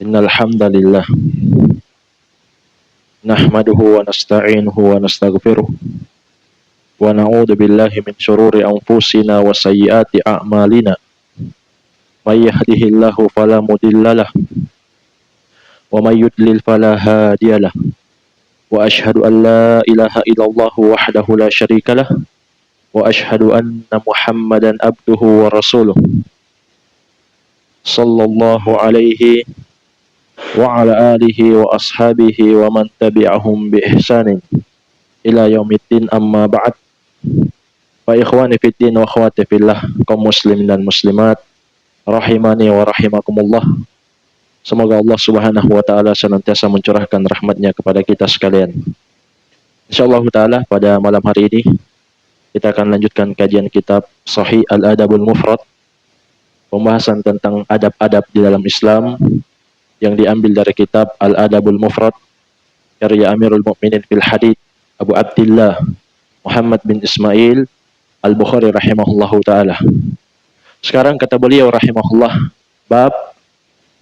Innal hamdalillah nahmaduhu wa nasta'inuhu wa nastaghfiruh wa na'udzu billahi min shururi anfusina wa sayyiati a'malina. May yahdihillahu fala mudhillalah wa may yudlil fala hadiyalah. Wa asyhadu an la ilaha illallah wahdahu la syarikalah wa asyhadu anna Muhammadan abduhu wa rasuluh. Sallallahu alaihi wa ala alihi wa ashabihi wa man tabi'ahum bi ihsanin ila yaumiddin, amma ba'd. Wa ikhwani fiddin wa akhwati fillah, kaum muslimin dan muslimat rahimani wa rahimakumullah. Semoga Allah Subhanahu wa taala senantiasa mencurahkan rahmatnya kepada kita sekalian. Insyaallah taala pada malam hari ini kita akan lanjutkan kajian kitab Sahih Al-Adabul Mufrad, pembahasan tentang adab-adab di dalam Islam yang diambil dari kitab Al-Adabul Mufrad karya Amirul Mukminin fil Hadits Abu Abdillah Muhammad bin Ismail Al-Bukhari rahimahullahu taala. Sekarang kata beliau rahimahullah, bab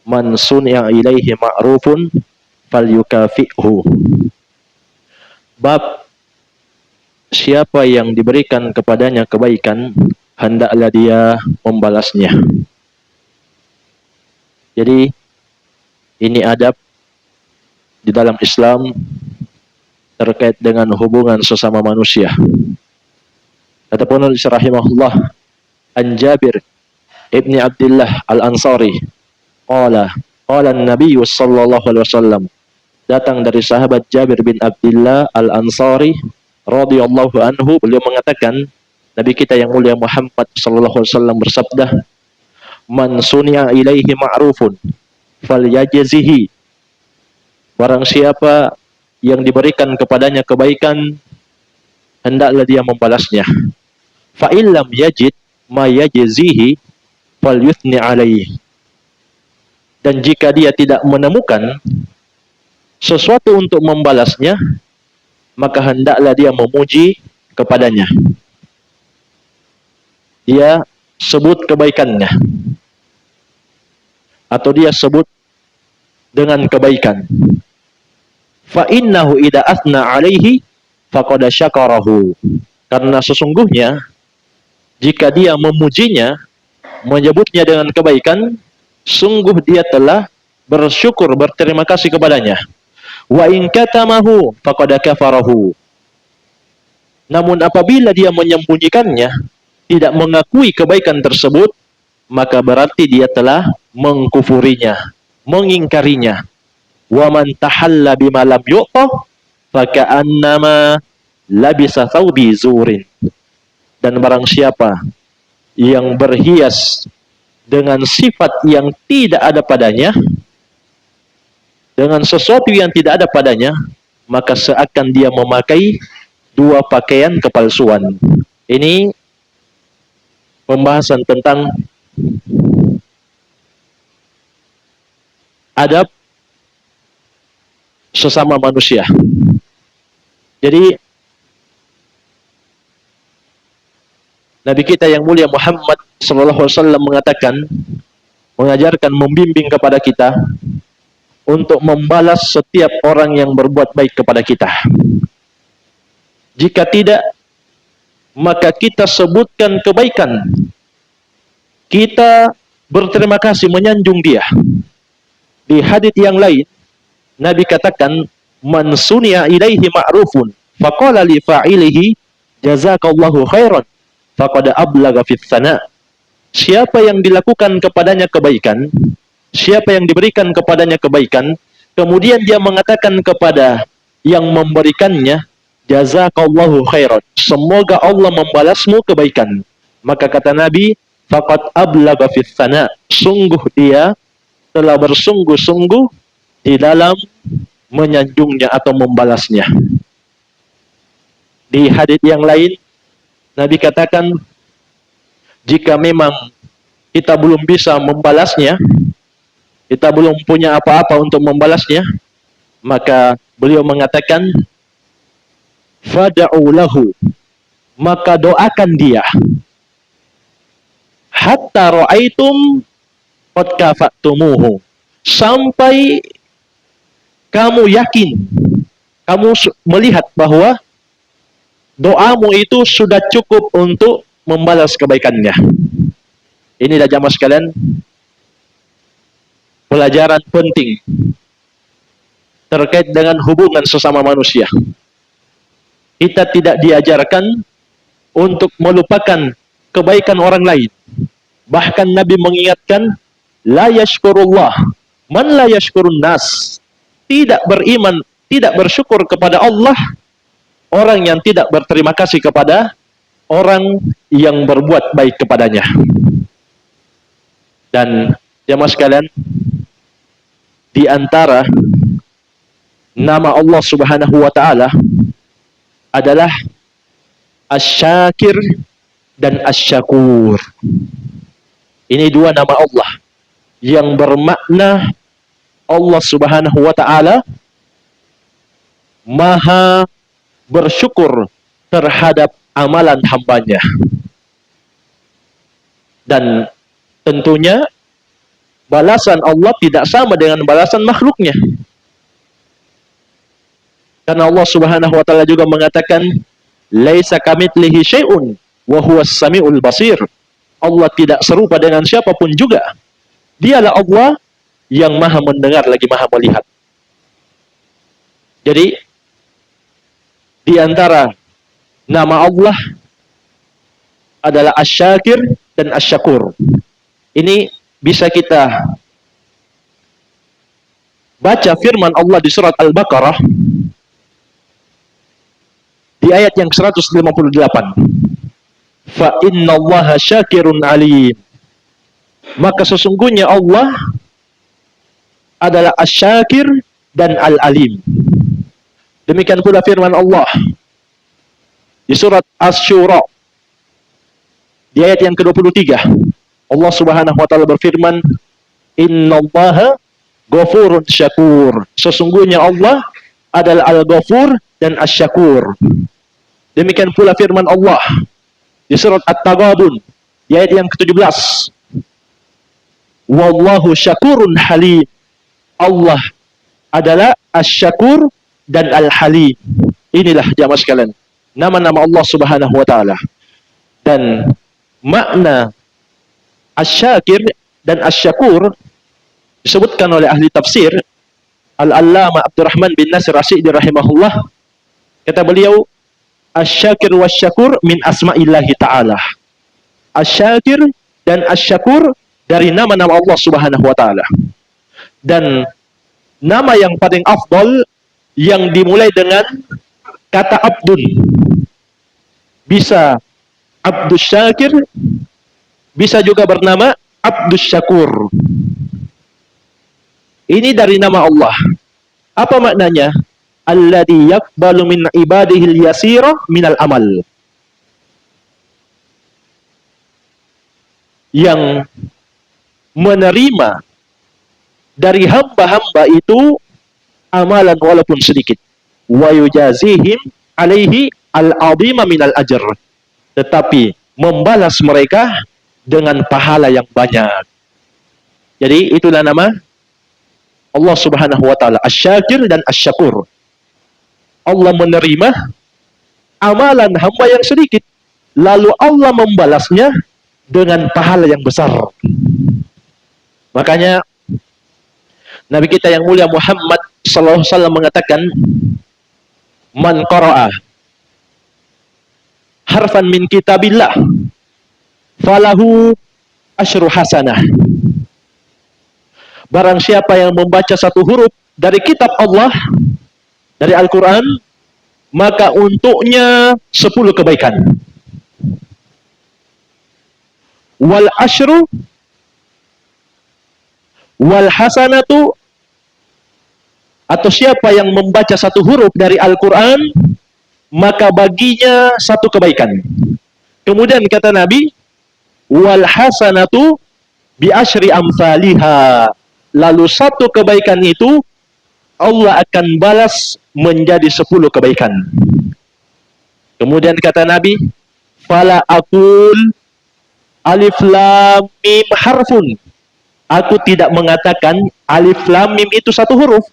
man suni'a ilaihi ma'rufun falyukafi'hu. Bab siapa yang diberikan kepadanya kebaikan, hendaklah dia membalasnya. Jadi ini adab di dalam Islam terkait dengan hubungan sesama manusia. Kata penulis rahimahullah, an Jabir ibni Abdullah al-Ansari qala an-nabiy sallallahu alaihi wasallam, datang dari sahabat Jabir bin Abdullah al-Ansari radhiyallahu anhu, beliau mengatakan, Nabi kita yang mulia Muhammad sallallahu alaihi wasallam bersabda, man suni'a ilaihi ma'rufun falyajzihi. Barang siapa yang diberikan kepadanya kebaikan, hendaklah dia membalasnya. Fa illam yajid ma yajzihi falyuthni alaihi. Dan jika dia tidak menemukan sesuatu untuk membalasnya, maka hendaklah dia memuji kepadanya. Dia sebut kebaikannya, atau dia sebut dengan kebaikan. Fa innahu idza athna alaihi faqad syakarahu. Karena sesungguhnya jika dia memujinya, menyebutnya dengan kebaikan, sungguh dia telah bersyukur, berterima kasih kepadanya. Wa in katamahu faqad kafarahu. Namun apabila dia menyembunyikannya, tidak mengakui kebaikan tersebut, maka berarti dia telah mengkufurinya, mengingkarinya. Wa man tahalla bima lam yu'ta faka'annama labisa thawbi zurin. Dan barang siapa yang berhias dengan sifat yang tidak ada padanya, dengan sesuatu yang tidak ada padanya, maka seakan dia memakai dua pakaian kepalsuan. Ini pembahasan tentang adab sesama manusia. Jadi Nabi kita yang mulia Muhammad sallallahu alaihi wasallam mengatakan, mengajarkan, membimbing kepada kita untuk membalas setiap orang yang berbuat baik kepada kita. Jika tidak, maka kita sebutkan kebaikan. Kita berterima kasih, menyanjung dia. Di hadits yang lain, Nabi katakan, man suni'a ilaihi ma'rufun faqala li fa'ilihi jazakallahu khairan faqad ablagha fit thana. Siapa yang dilakukan kepadanya kebaikan, siapa yang diberikan kepadanya kebaikan, kemudian dia mengatakan kepada yang memberikannya, jazakallahu khairan, semoga Allah membalasmu kebaikan, maka kata Nabi, faqad ablagha fit thana, sungguh dia telah bersungguh-sungguh di dalam menyanjungnya atau membalasnya. Di hadits yang lain, Nabi katakan, jika memang kita belum bisa membalasnya, kita belum punya apa-apa untuk membalasnya, maka beliau mengatakan, fada'u lahu, maka doakan dia, hatta ra'aitum qad kafatumuhu, sampai kamu yakin, kamu melihat bahwa doamu itu sudah cukup untuk membalas kebaikannya. Inilah jamaah sekalian, pelajaran penting terkait dengan hubungan sesama manusia. Kita tidak diajarkan untuk melupakan kebaikan orang lain. Bahkan Nabi mengingatkan, la yashkurullah man la yashkurun nas. Tidak beriman, tidak bersyukur kepada Allah orang yang tidak berterima kasih kepada orang yang berbuat baik kepadanya. Dan jamaah sekalian, di antara nama Allah Subhanahu wa taala adalah Asy-Syakir dan Asy-Syakur. Ini dua nama Allah yang bermakna Allah Subhanahu wa taala Maha bersyukur terhadap amalan hambanya. Dan tentunya balasan Allah tidak sama dengan balasan makhluknya. Karena Allah Subhanahu wa taala juga mengatakan, laisa kamitslihi syai'un wa huwas samiul basir. Allah tidak serupa dengan siapapun juga. Dialah Allah yang Maha mendengar lagi Maha melihat. Jadi di antara nama Allah adalah Asy-Syakir dan Asy-Syakur. Ini bisa kita baca firman Allah di surat Al-Baqarah di ayat yang 158. Fa innallaha syakirun alim. Maka sesungguhnya Allah adalah Asy-Syakir dan Al-Alim. Demikian pula firman Allah di surat Asy-Syura di ayat yang ke-23. Allah Subhanahu wa taala berfirman, innallaha ghafurun syakur. Sesungguhnya Allah adalah Al-Ghafur dan Asy-Syakur. Demikian pula firman Allah di surat At-Taghabun di ayat yang ke-17. Wallahu syakurun halim. Allah adalah Asy-Syakur dan Al-Halim. Inilah jamaah sekalian nama-nama Allah Subhanahu wa taala. Dan makna Asy-Syakir dan Asy-Syakur disebutkan oleh ahli tafsir Al-Allamah Abdurrahman bin Nasir As-Sa'di rahimahullah. Kata beliau, Asy-Syakir wasy-Syakur min asma'illahi ta'ala. Asy-Syakir dan Asy-Syakur dari nama-nama Allah Subhanahu wa taala. Dan nama yang paling afdal yang dimulai dengan kata abdun. Bisa Abdus Syakir, bisa juga bernama Abdus Syakur. Ini dari nama Allah. Apa maknanya? Alladzi yaqbalu min ibadihi al-yasira minal amal. Yang menerima dari hamba-hamba itu amalan walaupun sedikit. Wa yujazihim alaihi al-'azima minal ajr. Tetapi membalas mereka dengan pahala yang banyak. Jadi itulah nama Allah Subhanahu wa taala, Asy-Syakir dan Asy-Syakur. Allah menerima amalan hamba yang sedikit, lalu Allah membalasnya dengan pahala yang besar. Makanya Nabi kita yang mulia Muhammad sallallahu alaihi wasallam mengatakan, man qara'a harfan min kitabillah falahu asyru hasanah. Barang siapa yang membaca satu huruf dari kitab Allah, dari Al-Quran, maka untuknya 10 kebaikan. Wal asyru wal hasanatu, atau siapa yang membaca satu huruf dari Al-Quran, maka baginya 1 kebaikan. Kemudian kata Nabi, wal hasanatu bi asyri amsalihha. Lalu 1 kebaikan itu Allah akan balas menjadi 10 kebaikan. Kemudian kata Nabi, fala aqul alif lam mim harfun Aku tidak mengatakan alif lam mim itu satu huruf.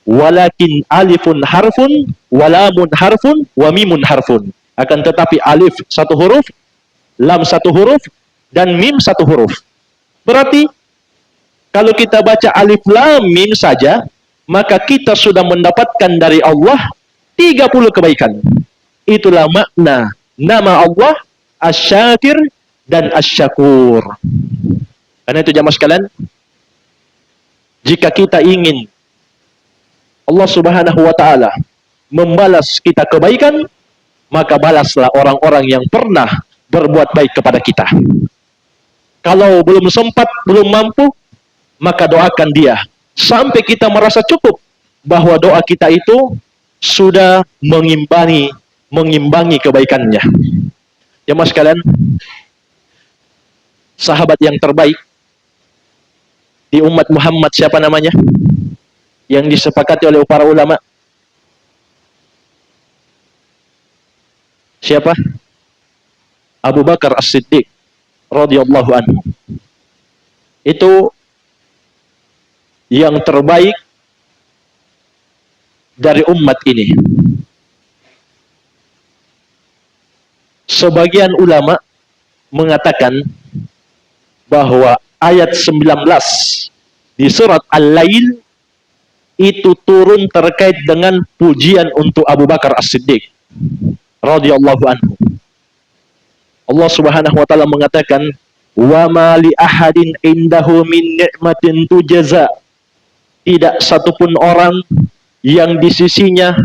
Walakin alifun harfun, walamun harfun, wa mimun harfun. Akan tetapi alif satu huruf, lam satu huruf, dan mim satu huruf. Berarti kalau kita baca alif lam mim saja, maka kita sudah mendapatkan dari Allah 30 kebaikan. Itulah makna nama Allah Asy-Syakir dan Asy-Syakur. Karena itu jamaah sekalian, jika kita ingin Allah Subhanahu wa taala membalas kita kebaikan, maka balaslah orang-orang yang pernah berbuat baik kepada kita. Kalau belum sempat, belum mampu, maka doakan dia sampai kita merasa cukup bahwa doa kita itu sudah mengimbangi kebaikannya. Jemaah sekalian, sahabat yang terbaik di umat Muhammad siapa namanya? Yang disepakati oleh para ulama. Siapa? Abu Bakar As-Siddiq radhiyallahu anhu. Itu yang terbaik dari umat ini. Sebagian ulama mengatakan bahwa ayat 19 di surat Al-Lail itu turun terkait dengan pujian untuk Abu Bakar As-Siddiq radhiyallahu anhu. Allah Subhanahu wa taala mengatakan, "Wa ma li ahadin indahu min ni'matin tujza." Tidak satupun orang yang di sisinya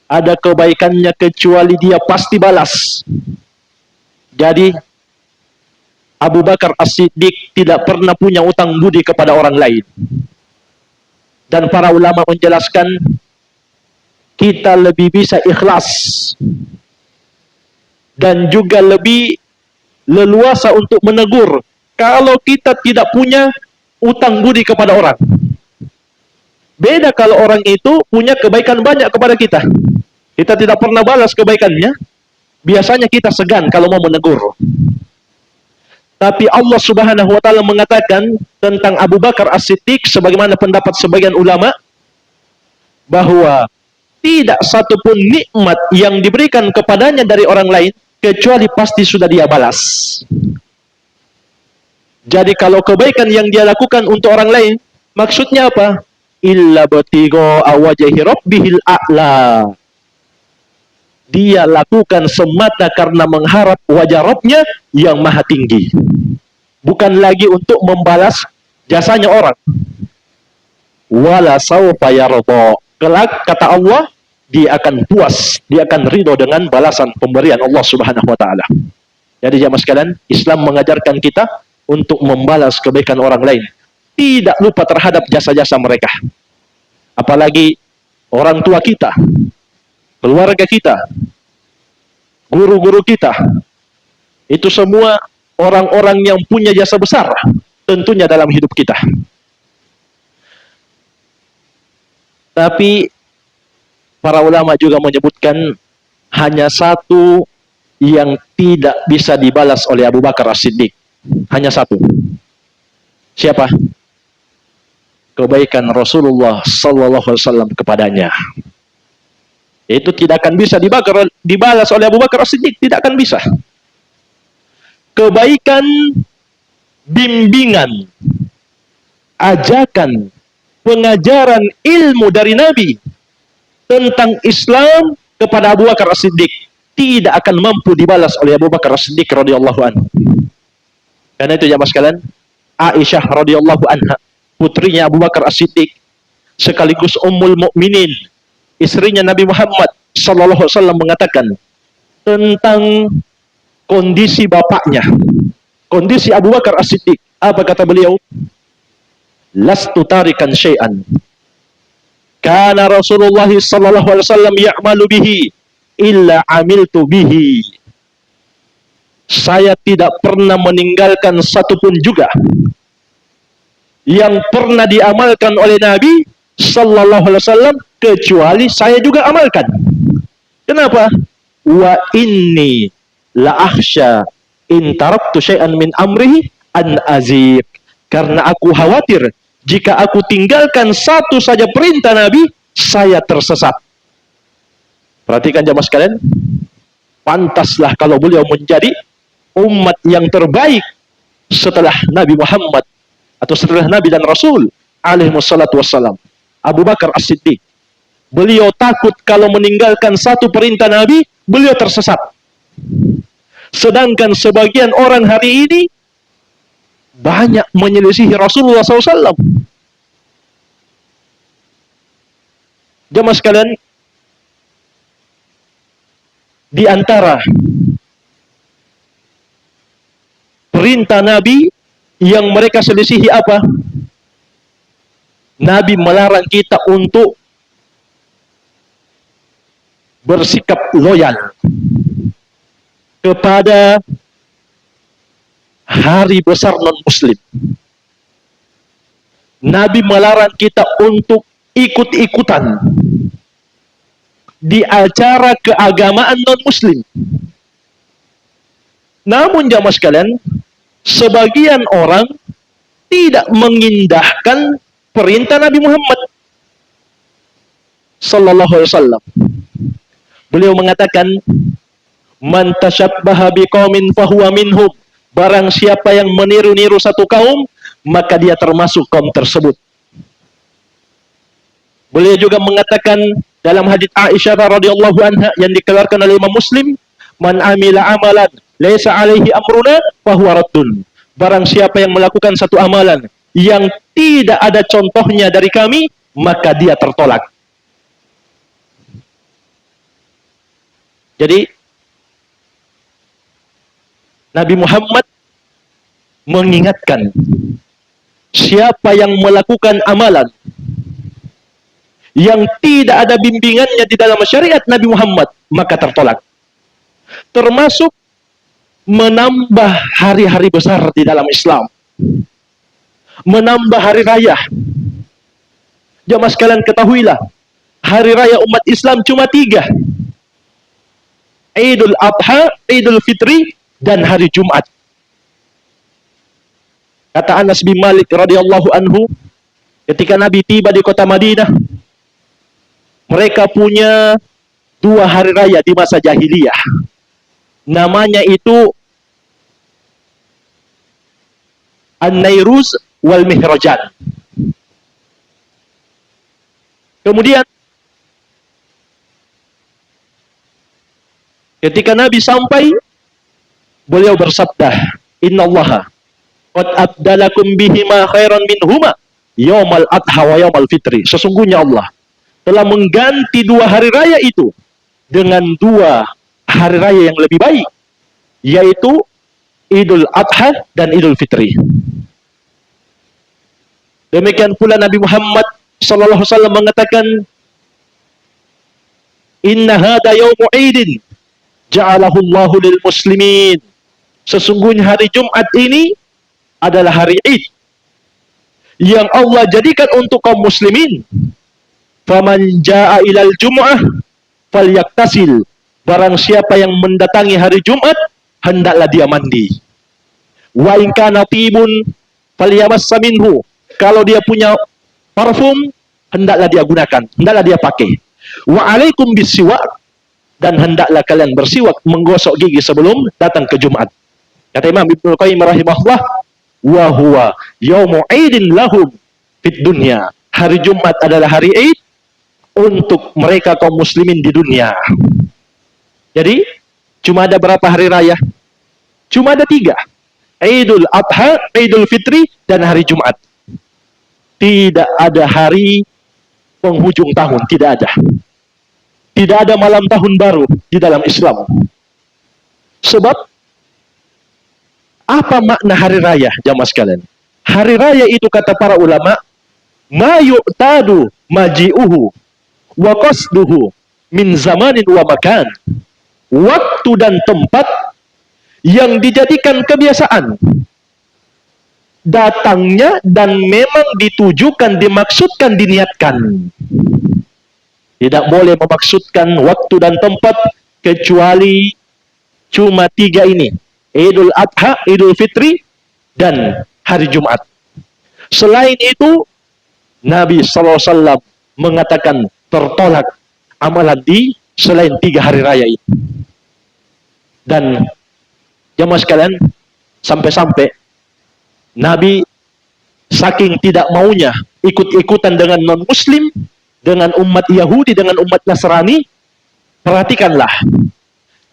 ada kebaikannya kecuali dia pasti balas. Jadi Abu Bakar As-Siddiq tidak pernah punya utang budi kepada orang lain. Dan para ulama menjelaskan kita lebih bisa ikhlas dan juga lebih leluasa untuk menegur kalau kita tidak punya utang budi kepada orang. Beda kalau orang itu punya kebaikan banyak kepada kita, kita tidak pernah balas kebaikannya, biasanya kita segan kalau mau menegur. Tapi Allah Subhanahu wa taala mengatakan tentang Abu Bakar As-Siddiq sebagaimana pendapat sebagian ulama bahwa tidak satupun nikmat yang diberikan kepadanya dari orang lain kecuali pasti sudah dia balas. Jadi kalau kebaikan yang dia lakukan untuk orang lain, maksudnya apa? Illa batigha wajhi rabbihil a'la. Dia lakukan semata karena mengharap wajah Rabbnya yang maha tinggi. Bukan lagi untuk membalas jasanya orang. Wala sawfa yarda. Kelak kata Allah, dia akan puas, dia akan ridho dengan balasan pemberian Allah Subhanahu wa taala. Jadi jamaah sekalian, Islam mengajarkan kita untuk membalas kebaikan orang lain. Tidak lupa terhadap jasa-jasa mereka. Apalagi orang tua kita, keluarga kita, guru-guru kita, itu semua orang-orang yang punya jasa besar tentunya dalam hidup kita. Tapi para ulama juga menyebutkan hanya satu yang tidak bisa dibalas oleh Abu Bakar As-Siddiq. Hanya satu. Siapa? Kebaikan Rasulullah sallallahu alaihi wasallam kepadanya. Itu tidak akan bisa dibalas oleh Abu Bakar As-Siddiq, tidak akan bisa. Kebaikan, bimbingan, ajakan, pengajaran ilmu dari Nabi tentang Islam kepada Abu Bakar As-Siddiq tidak akan mampu dibalas oleh Abu Bakar As-Siddiq radhiyallahu anhu. Karena itu jamaah sekalian, Aisyah radhiyallahu anha, putrinya Abu Bakar As-Siddiq, sekaligus ummul mukminin, istrinya Nabi Muhammad sallallahu alaihi wasallam mengatakan tentang kondisi bapaknya, kondisi Abu Bakar As-Siddiq. Apa kata beliau? Lastu tarikan syai'an. Kana Rasulullah sallallahu alaihi wasallam ya'malu bihi illa amiltu bihi. Saya tidak pernah meninggalkan satupun juga yang pernah diamalkan oleh Nabi sallallahu alaihi wasallam kecuali saya juga amalkan. Kenapa? Wa inni la akhsha in taraktu syai'an min amrihi an aziq. Karena aku khawatir jika aku tinggalkan satu saja perintah Nabi, saya tersesat. Perhatikan jamaah sekalian, pantaslah kalau beliau menjadi umat yang terbaik setelah Nabi Muhammad atau setelah Nabi dan Rasul alaihi wassalatu wassalam. Abu Bakar As-Siddiq, beliau takut kalau meninggalkan satu perintah Nabi, beliau tersesat. Sedangkan sebagian orang hari ini banyak menyelisihi Rasulullah SAW. Jamaah sekalian, di antara perintah Nabi yang mereka selisihi apa? Nabi melarang kita untuk bersikap loyal kepada hari besar non-muslim. Nabi melarang kita untuk ikut-ikutan di acara keagamaan non-muslim. Namun jamaah sekalian, sebagian orang tidak mengindahkan perintah Nabi Muhammad sallallahu alaihi wasallam. Beliau mengatakan, "Man tasyabbaha biqaumin fahuwa minhum." Barang siapa yang meniru-niru satu kaum, maka dia termasuk kaum tersebut. Beliau juga mengatakan dalam hadits Aisyah radhiyallahu anha yang dikeluarkan oleh Imam Muslim, "Man amila amalan laisa alaihi amruna fahuwa raddun." Barang siapa yang melakukan satu amalan yang tidak ada contohnya dari kami, maka dia tertolak. Jadi Nabi Muhammad mengingatkan, siapa yang melakukan amalan yang tidak ada bimbingannya di dalam syariat Nabi Muhammad, maka tertolak. Termasuk menambah hari-hari besar di dalam Islam, menambah hari raya. Jamaah sekalian ketahuilah, hari raya umat Islam cuma 3. Idul Adha, Idul Fitri, dan hari Jumat. Kata Anas bin Malik radhiyallahu anhu, ketika Nabi tiba di kota Madinah, mereka punya 2 hari raya di masa jahiliyah. Namanya itu An-Nairuz wal Mihrajan. Kemudian ketika Nabi sampai, beliau bersabda, "Innallaha qad abdalakum bihima khairan minhuma yaumal adha wa yaumal fitri." Sesungguhnya Allah telah mengganti 2 hari raya itu dengan 2 hari raya yang lebih baik, yaitu Idul Adha dan Idul Fitri. Demikian pula Nabi Muhammad sallallahu alaihi wasallam mengatakan, "Inna hada yaumu idin ja'alahu Allahu lil muslimin." Sesungguhnya hari Jumat ini adalah hari Id yang Allah jadikan untuk kaum muslimin. Faman jaa ilal jum'ah falyaktasil. Barang siapa yang mendatangi hari Jumat, hendaklah dia mandi. Wa in kana tibun falyamassa minhu. Kalau dia punya parfum, hendaklah dia gunakan, hendaklah dia pakai. Wa alaikum bisiwak, dan hendaklah kalian bersiwak, menggosok gigi sebelum datang ke Jumat. Kata Imam Ibnu Qayyim rahimahullah, wa huwa yaumu idin lahum fid dunya. Hari Jumat adalah hari Id untuk mereka kaum muslimin di dunia. Jadi cuma ada berapa hari raya? Cuma ada 3. Idul Adha, Idul Fitri, dan hari Jumat. Tidak ada hari penghujung tahun, tidak ada. Tidak ada malam tahun baru di dalam Islam. Sebab apa makna hari raya, jamaah sekalian? Hari raya itu kata para ulama, ma yu'tadu maji'uhu wa qasduhu min zamanin wa makan. Waktu dan tempat yang dijadikan kebiasaan datangnya dan memang ditujukan, dimaksudkan, diniatkan. Tidak boleh memaksudkan waktu dan tempat kecuali cuma 3 ini. Idul Adha, Idul Fitri, dan hari Jumat. Selain itu, Nabi SAW mengatakan tertolak amalan di selain 3 hari raya ini. Dan jamaah sekalian, sampai-sampai Nabi saking tidak maunya ikut-ikutan dengan non-muslim, dengan umat Yahudi, dengan umat Nasrani, perhatikanlah,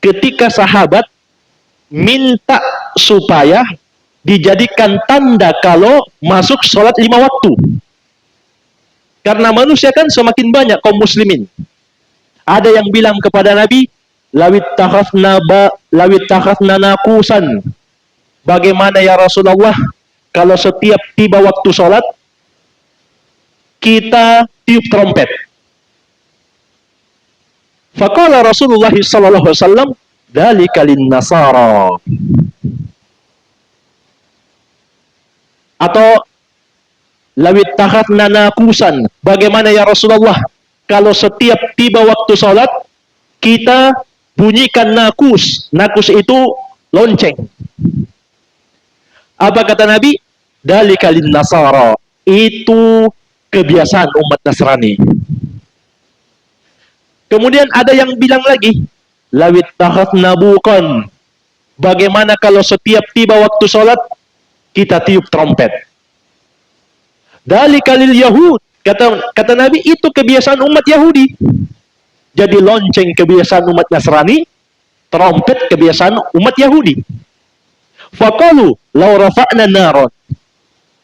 ketika sahabat minta supaya dijadikan tanda kalau masuk sholat 5 waktu. Karena manusia kan semakin banyak kaum muslimin. Ada yang bilang kepada Nabi, lawit takhafna nakusan. Bagaimana ya Rasulullah kalau setiap tiba waktu sholat kita tiup trompet? Faqala Rasulullah sallallahu alaihi wasallam, dzalika lin-nasara. Atau lawit takhafna nakusan. Bagaimana ya Rasulullah kalau setiap tiba waktu sholat kita bunyikan nakus. Nakus itu lonceng. Apa kata Nabi? Dzalika lin-nasara. Itu kebiasaan umat Nasrani. Kemudian ada yang bilang lagi, lawit takhafna buqan. Bagaimana kalau setiap tiba waktu sholat kita tiup trompet? Dzalika lil yahud. Kata Nabi, itu kebiasaan umat Yahudi. Jadi lonceng kebiasaan umat Nasrani, trompet kebiasaan umat Yahudi. Faqalu law rafa'na naron.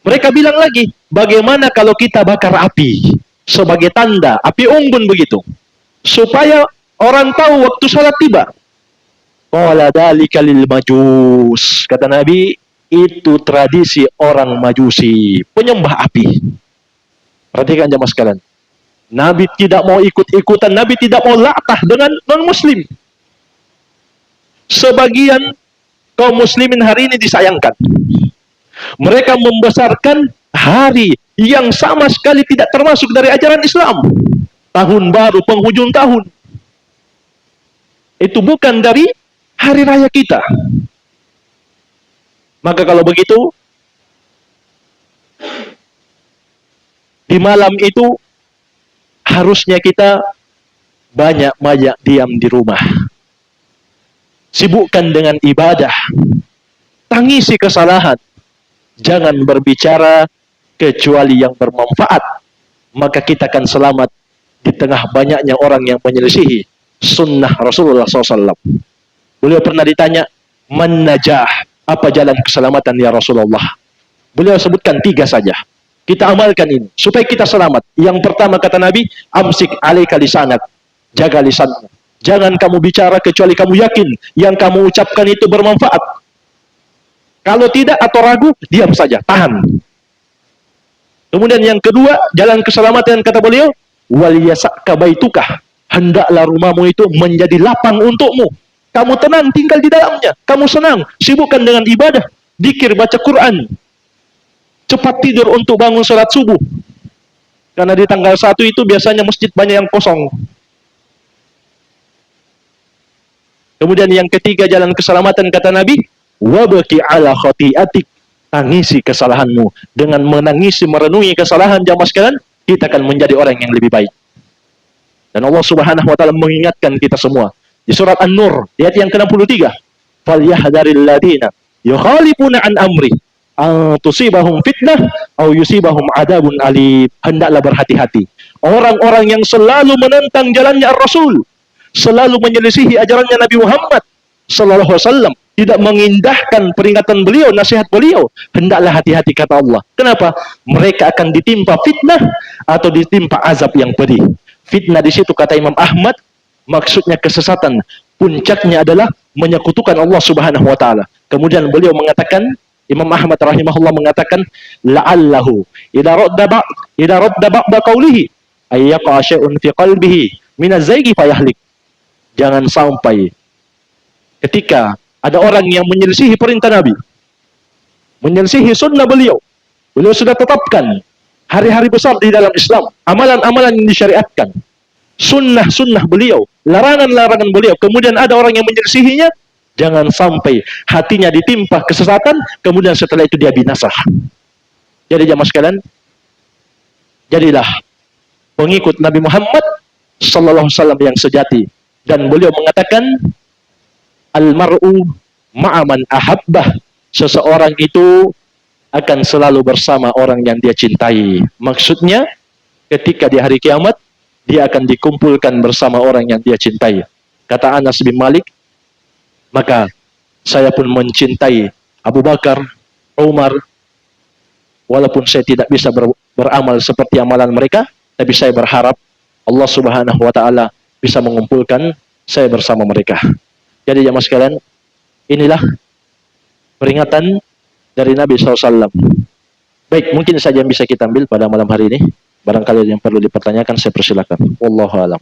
Mereka bilang lagi, bagaimana kalau kita bakar api sebagai tanda, api unggun begitu, supaya orang tahu waktu salat tiba. Qala dzalika lil majus. Kata Nabi, itu tradisi orang Majusi, penyembah api. Perhatikan jamaah sekalian. Nabi tidak mau ikut-ikutan, Nabi tidak mau latah dengan non-muslim. Sebagian kaum muslimin hari ini disayangkan. Mereka membesarkan hari yang sama sekali tidak termasuk dari ajaran Islam. Tahun baru, penghujung tahun. Itu bukan dari hari raya kita. Maka kalau begitu, di malam itu harusnya kita banyak-banyak diam di rumah. Sibukkan dengan ibadah. Tangisi kesalahan. Jangan berbicara kecuali yang bermanfaat. Maka kita akan selamat di tengah banyaknya orang yang menyelisihi sunnah Rasulullah SAW. Beliau pernah ditanya, man najah, apa jalan keselamatan ya Rasulullah? Beliau sebutkan 3 saja. Kita amalkan ini supaya kita selamat. Yang pertama kata Nabi, amsik alaika lisanak. Jaga lisanmu. Jangan kamu bicara kecuali kamu yakin yang kamu ucapkan itu bermanfaat. Kalau tidak atau ragu, diam saja, tahan. Kemudian yang kedua, jalan keselamatan kata beliau, wal yasaka baitukah. Hendaklah rumahmu itu menjadi lapang untukmu. Kamu tenang tinggal di dalamnya. Kamu senang, sibukkan dengan ibadah, zikir, baca Quran. Cepat tidur untuk bangun salat subuh. Karena di tanggal 1 itu biasanya masjid banyak yang kosong. Kemudian yang ketiga jalan keselamatan kata Nabi, wabaki ala khati'atik. Tangisi kesalahanmu. Dengan menangisi, merenungi kesalahan jamaah sekalian, kita akan menjadi orang yang lebih baik. Dan Allah Subhanahu wa taala mengingatkan kita semua di surat An-Nur ayat yang ke-63, falyahdharil ladina yukhalifuna an amri tusibahum fitnah au yusibahum adabun alim. Hendaklah berhati-hati orang-orang yang selalu menentang jalannya Ar-Rasul, selalu menyelisihi ajarannya Nabi Muhammad sallallahu alaihi wasallam, tidak mengindahkan peringatan beliau, nasihat beliau. Hendaklah hati-hati kata Allah. Kenapa? Mereka akan ditimpa fitnah atau ditimpa azab yang pedih. Fitnah di situ kata Imam Ahmad maksudnya kesesatan, puncaknya adalah menyekutukan Allah Subhanahu wa taala. Kemudian beliau mengatakan, Imam Ahmad rahimahullah mengatakan, la'allahu idza radda ba'da qawlihi ay yaqa syai'un fi qalbihi min az-zaygi fayahlik. Jangan sampai ketika ada orang yang menyelisihi perintah Nabi, menyelisihi sunnah beliau sudah tetapkan hari-hari besar di dalam Islam, amalan-amalan yang disyariatkan, sunnah-sunnah beliau, larangan-larangan beliau, kemudian ada orang yang menyelisihinya, jangan sampai hatinya ditimpa kesesatan, kemudian setelah itu dia binasa. Jadi jamaah sekalian, jadilah pengikut Nabi Muhammad sallallahu alaihi wasallam yang sejati. Dan beliau mengatakan, almar'u ma'aman ahabbah. Seseorang itu akan selalu bersama orang yang dia cintai. Maksudnya, ketika di hari kiamat, dia akan dikumpulkan bersama orang yang dia cintai. Kata Anas bin Malik, maka saya pun mencintai Abu Bakar, Umar, walaupun saya tidak bisa beramal seperti amalan mereka, tapi saya berharap Allah Subhanahu wa taala bisa mengumpulkan saya bersama mereka. Jadi jamaah sekalian, inilah peringatan dari Nabi SAW. Baik, mungkin saja yang bisa kita ambil pada malam hari ini. Barangkali yang perlu dipertanyakan, saya persilakan. Wallahu a'lam.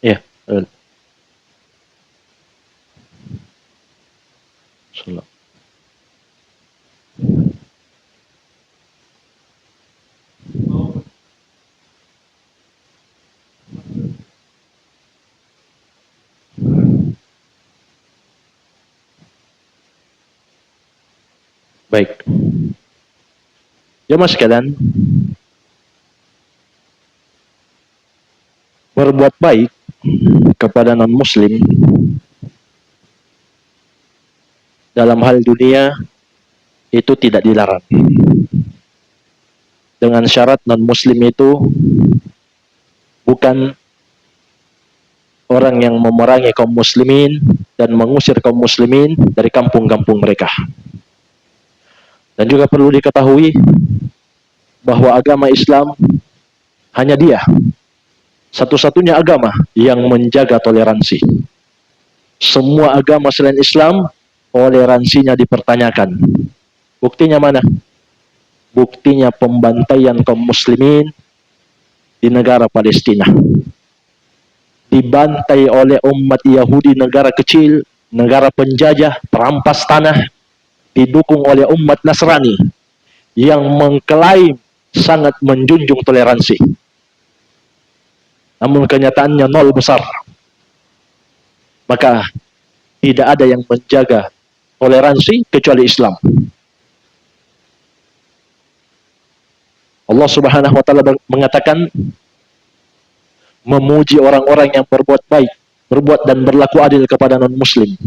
Ya, salam. Baik. Jemaah sekalian, berbuat baik kepada non-muslim dalam hal dunia itu tidak dilarang. Dengan syarat non-muslim itu bukan orang yang memerangi kaum muslimin dan mengusir kaum muslimin dari kampung-kampung mereka. Dan juga perlu diketahui bahwa agama Islam hanya dia satu-satunya agama yang menjaga toleransi. Semua agama selain Islam, toleransinya dipertanyakan. Buktinya mana? Buktinya pembantaian kaum muslimin di negara Palestina. Dibantai oleh umat Yahudi, negara kecil, negara penjajah, perampas tanah, didukung oleh umat Nasrani yang mengklaim sangat menjunjung toleransi. Namun kenyataannya nol besar. Maka tidak ada yang menjaga toleransi kecuali Islam. Allah Subhanahu wa taala mengatakan, memuji orang-orang yang berbuat baik, berbuat dan berlaku adil kepada non-muslim.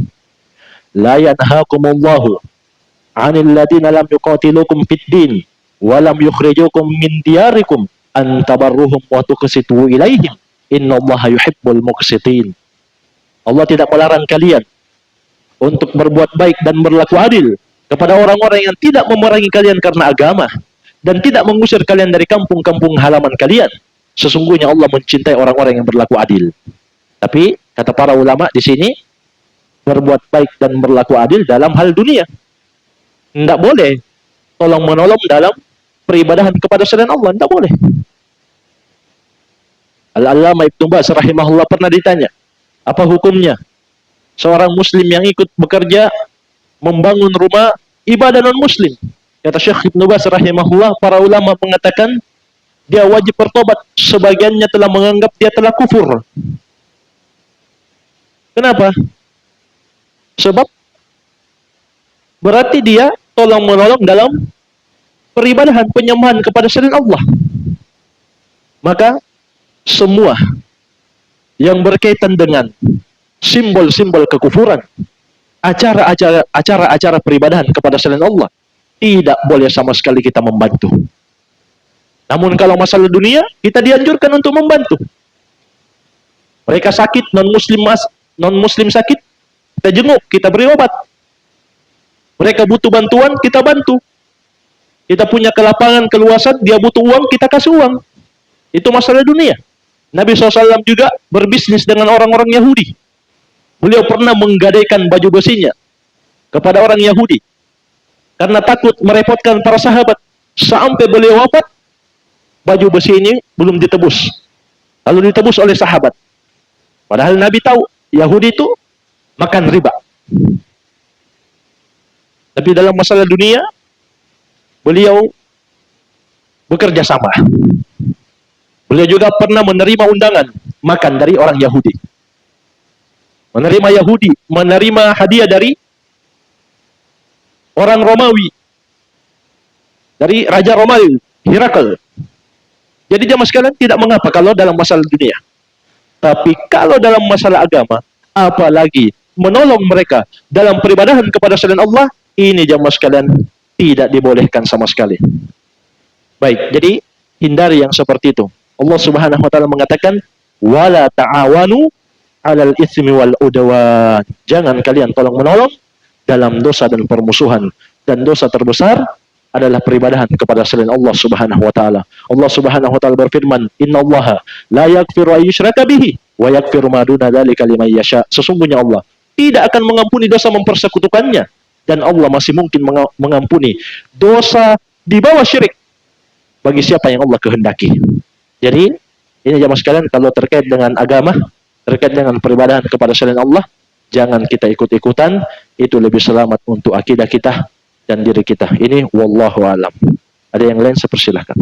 La yanhaakumullahu 'anil ladzina lam yuqatilukum fid din wa lam yukhrijukum min diyarikum an tabarruhum wa tuqsitu ilaihim innallaha yuhibbul muqsitin. Allah tidak melarang kalian untuk berbuat baik dan berlaku adil kepada orang-orang yang tidak memerangi kalian karena agama dan tidak mengusir kalian dari kampung-kampung halaman kalian. Sesungguhnya Allah mencintai orang-orang yang berlaku adil. Tapi kata para ulama di sini, berbuat baik dan berlaku adil dalam hal dunia. Tidak boleh tolong menolong dalam peribadahan kepada selain Allah, tidak boleh. Al-Allamah Ibnu Baz rahimahullah pernah ditanya, apa hukumnya seorang muslim yang ikut bekerja membangun rumah ibadah non-muslim? Kata Syekh Ibnu Baz rahimahullah, para ulama mengatakan dia wajib bertobat, sebagiannya telah menganggap dia telah kufur. Kenapa? Sebab berarti dia tolong menolong dalam peribadahan penyembahan kepada selain Allah. Maka semua yang berkaitan dengan simbol-simbol kekufuran, acara-acara peribadahan kepada selain Allah, tidak boleh sama sekali kita membantu. Namun kalau masalah dunia, kita dianjurkan untuk membantu. Mereka sakit, non-muslim sakit, kita jenguk, kita beri obat. Mereka butuh bantuan, kita bantu. Kita punya kelapangan, keluasan, dia butuh uang, kita kasih uang. Itu masalah dunia. Nabi SAW juga berbisnis dengan orang-orang Yahudi. Beliau pernah menggadaikan baju besinya kepada orang Yahudi karena takut merepotkan para sahabat. Sampai beliau wafat, baju besi ini belum ditebus. Lalu ditebus oleh sahabat. Padahal Nabi tahu Yahudi itu makan riba. Tapi dalam masalah dunia, beliau bekerja sama. Beliau juga pernah menerima undangan makan dari orang Yahudi. Menerima Yahudi, menerima hadiah dari orang Romawi. Dari Raja Romawi, Herakl. Jadi jamaah sekalian, tidak mengapa kalau dalam masalah dunia. Tapi kalau dalam masalah agama, apalagi menolong mereka dalam peribadahan kepada selain Allah, ini jamaah sekalian tidak dibolehkan sama sekali. Baik, jadi hindari yang seperti itu. Allah Subhanahu wa taala mengatakan, "Wala ta'awanu 'alal itsmi wal udwan." Jangan kalian tolong menolong dalam dosa dan permusuhan. Dan dosa terbesar adalah peribadahan kepada selain Allah Subhanahu wa taala. Allah Subhanahu wa taala berfirman, "Innallaha la yaghfiru ay yushraka bihi wa yaghfiru ma duna dzalika liman yasha." Sesungguhnya Allah tidak akan mengampuni dosa mempersekutukannya, dan Allah masih mungkin mengampuni dosa di bawah syirik bagi siapa yang Allah kehendaki. Jadi, ini jamaah sekalian, kalau terkait dengan agama, terkait dengan peribadahan kepada selain Allah, jangan kita ikut-ikutan, itu lebih selamat untuk akidah kita dan diri kita. Ini wallahu alam. Ada yang lain, saya persilahkan.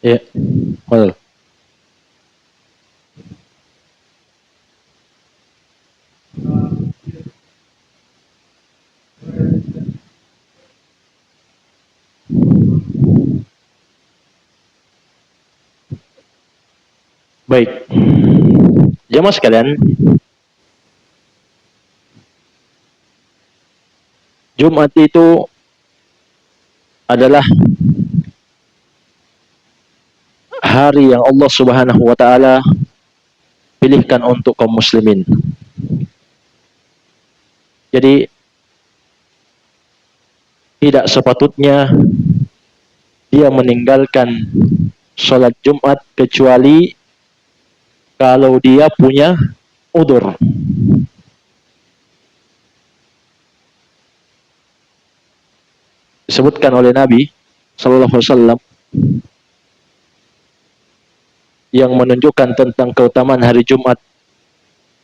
Ya, betul. Baik, jamaah sekalian, Jumat itu adalah hari yang Allah Subhanahu wa taala pilihkan untuk kaum muslimin. Jadi tidak sepatutnya dia meninggalkan sholat Jumat kecuali kalau dia punya udzur. Disebutkan oleh Nabi sallallahu alaihi wasallam yang menunjukkan tentang keutamaan hari Jumat.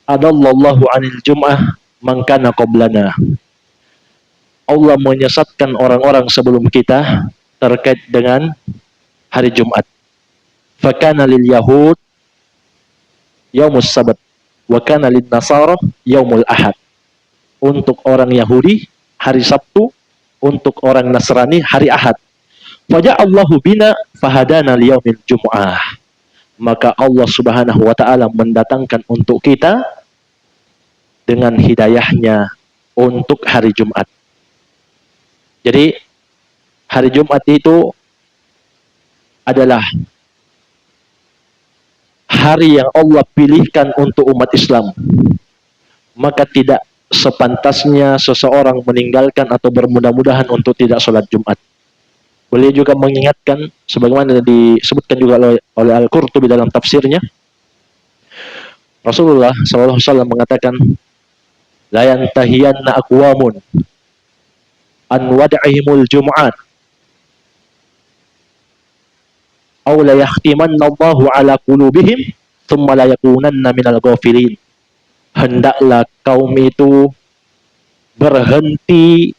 Adallallahu 'anil jum'ah man kana qablana. Allah menyesatkan orang-orang sebelum kita terkait dengan hari Jumat. Fakana lil yahud yaumus sabat wa kana lin nasara yaumul ahad. Untuk orang Yahudi hari Sabtu, untuk orang Nasrani hari Ahad. Faja'allahu bina fahadana liyaumil jum'ah. Maka Allah Subhanahu wa taala mendatangkan untuk kita dengan hidayahnya untuk hari Jumat. Jadi hari Jumat itu adalah hari yang Allah pilihkan untuk umat Islam. Maka tidak sepantasnya seseorang meninggalkan atau bermudah-mudahan untuk tidak sholat Jumat. Beliau juga mengingatkan, sebagaimana disebutkan juga oleh Al-Qurtubi dalam tafsirnya, Rasulullah SAW mengatakan, la yantahiyanna aqwamun an wad'ihimul jum'at aw la yahtimanna Allahu ala qulubihim thumma la yakunanna minal ghafilin. Hendaklah kaum itu berhenti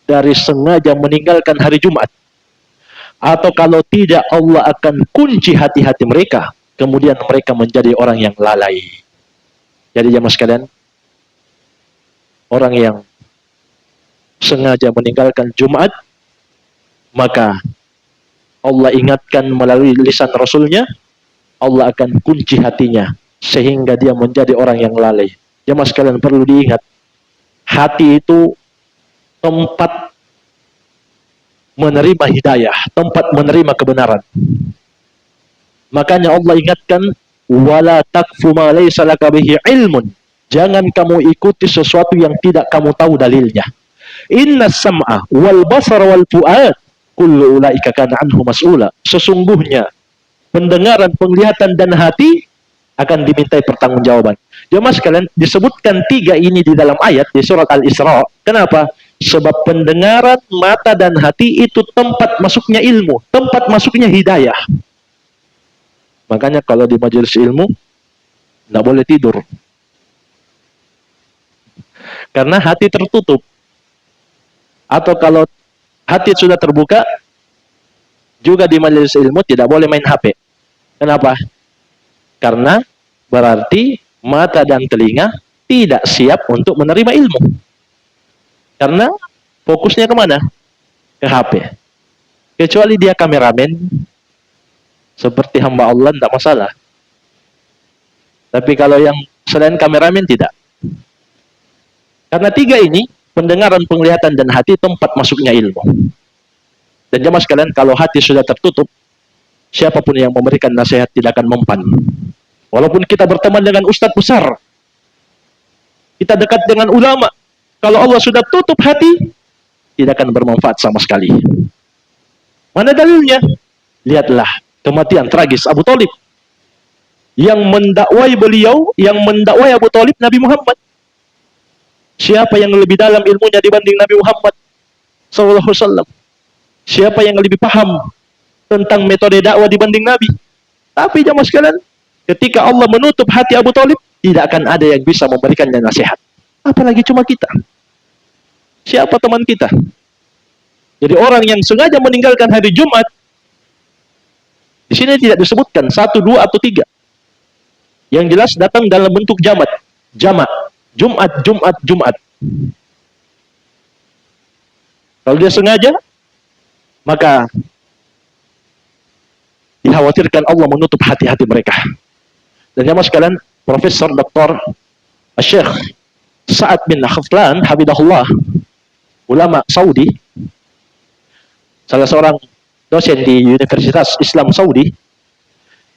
dari sengaja meninggalkan hari Jumat, atau kalau tidak Allah akan kunci hati-hati mereka, kemudian mereka menjadi orang yang lalai. Jadi jamaah sekalian, orang yang sengaja meninggalkan Jumat, maka Allah ingatkan melalui lisan Rasulnya, Allah akan kunci hatinya sehingga dia menjadi orang yang lalai. Jamaah sekalian, perlu diingat, hati itu tempat menerima hidayah, tempat menerima kebenaran. Makanya Allah ingatkan, wala takfu ma laysa laka bihi ilmun. Jangan kamu ikuti sesuatu yang tidak kamu tahu dalilnya. Inna sam'a wal basar wal fu'ad kullu ulaika kana anhu mas'ula. Sesungguhnya pendengaran, penglihatan dan hati akan dimintai pertanggungjawaban. Jemaah sekalian, disebutkan 3 ini di dalam ayat di surat Al-Isra. Kenapa? Sebab pendengaran, mata dan hati itu tempat masuknya ilmu, tempat masuknya hidayah. Makanya kalau di majelis ilmu tidak boleh tidur, karena hati tertutup. Atau kalau hati sudah terbuka, juga di majelis ilmu tidak boleh main HP. Kenapa? Karena berarti mata dan telinga tidak siap untuk menerima ilmu. Karena fokusnya kemana? Ke HP. Kecuali dia kameramen, seperti hamba Allah, tidak masalah. Tapi kalau yang selain kameramen, tidak. Karena 3 ini, pendengaran, penglihatan, dan hati, tempat masuknya ilmu. Dan jemaah sekalian, kalau hati sudah tertutup, siapapun yang memberikan nasihat tidak akan mempan. Walaupun kita berteman dengan ustadz besar, kita dekat dengan ulama, kalau Allah sudah tutup hati, tidak akan bermanfaat sama sekali. Mana dalilnya? Lihatlah kematian tragis Abu Thalib. Yang mendakwai beliau, yang mendakwai Abu Thalib, Nabi Muhammad. Siapa yang lebih dalam ilmunya dibanding Nabi Muhammad sallallahu alaihi wasallam? Siapa yang lebih paham tentang metode dakwah dibanding Nabi? Tapi jamaah sekalian, ketika Allah menutup hati Abu Thalib, tidak akan ada yang bisa memberikannya nasihat. Apalagi cuma kita. Siapa teman kita? Jadi orang yang sengaja meninggalkan hari Jumat, di sini tidak disebutkan 1, 2, atau 3. Yang jelas datang dalam bentuk jamak. Jumat, Jumat, Jumat. Kalau dia sengaja, maka dikhawatirkan Allah menutup hati-hati mereka. Dan jamaah sekalian, Profesor Dr. Syekh Sa'ad bin Khaflan Habibullah, ulama Saudi, salah seorang dosen di Universitas Islam Saudi,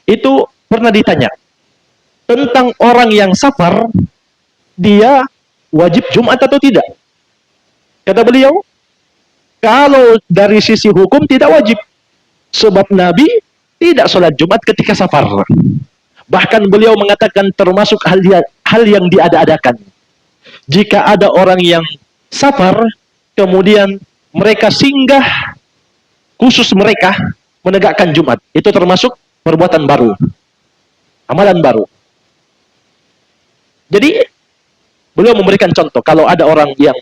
itu pernah ditanya tentang orang yang safar, dia wajib Jumat atau tidak? Kata beliau, kalau dari sisi hukum tidak wajib, sebab Nabi tidak sholat Jumat ketika safar. Bahkan beliau mengatakan termasuk hal yang diada-adakan. Jika ada orang yang safar, kemudian mereka singgah, khusus mereka menegakkan Jumat, itu termasuk perbuatan baru, amalan baru. Jadi beliau memberikan contoh, kalau ada orang yang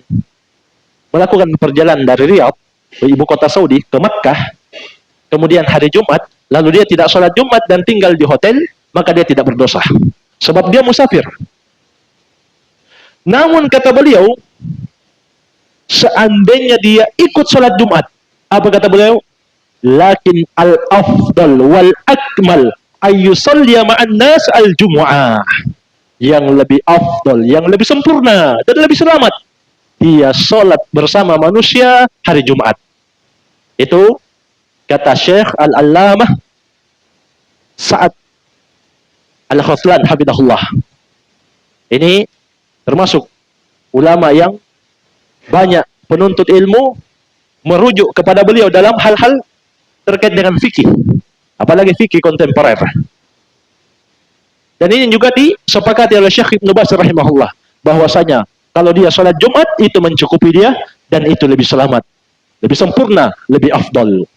melakukan perjalanan dari Riyadh, ibu kota Saudi, ke Makkah, kemudian hari Jumat, lalu dia tidak sholat Jumat dan tinggal di hotel, maka dia tidak berdosa, sebab dia musafir. Namun kata beliau, seandainya dia ikut sholat Jumat, apa kata beliau? Lakin al-afdal wal akmal ayyusalliya ma'an nas al-jumu'ah. Yang lebih afdal, yang lebih sempurna dan lebih selamat, dia sholat bersama manusia hari Jumat. Itu kata Syekh Al-Allamah Sa'ad Al-Khaflan Habibullah. Ini termasuk ulama yang banyak penuntut ilmu merujuk kepada beliau dalam hal-hal terkait dengan fikih, apalagi fikih kontemporer. Dan ini juga disepakati oleh Syekh Ibnu Baz rahimahullah, bahwasanya kalau dia sholat Jumat itu mencukupi dia dan itu lebih selamat, lebih sempurna, lebih afdal.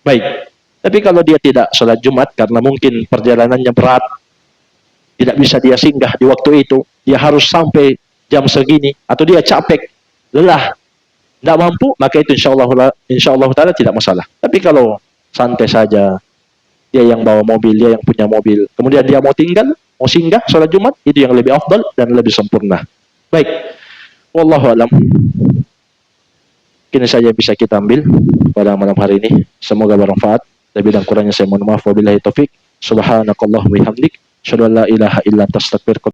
Baik. Tapi kalau dia tidak sholat Jumat karena mungkin perjalanannya berat, tidak bisa dia singgah di waktu itu, dia harus sampai jam segini, atau dia capek, lelah, tidak mampu, maka itu insya Allah Ta'ala tidak masalah. Tapi kalau santai saja, dia yang bawa mobil, dia yang punya mobil, kemudian dia mau tinggal, mau singgah sholat Jumat, itu yang lebih afdal dan lebih sempurna. Baik, wallahu alam. Kini saja bisa kita ambil pada malam hari ini. Semoga bermanfaat. Lebih dan kurangnya saya mohon maaf. Wabillahi taufik. Subhanakallahumma wa bihamdik. Asyhadu an la ilaha illa anta astaghfiruka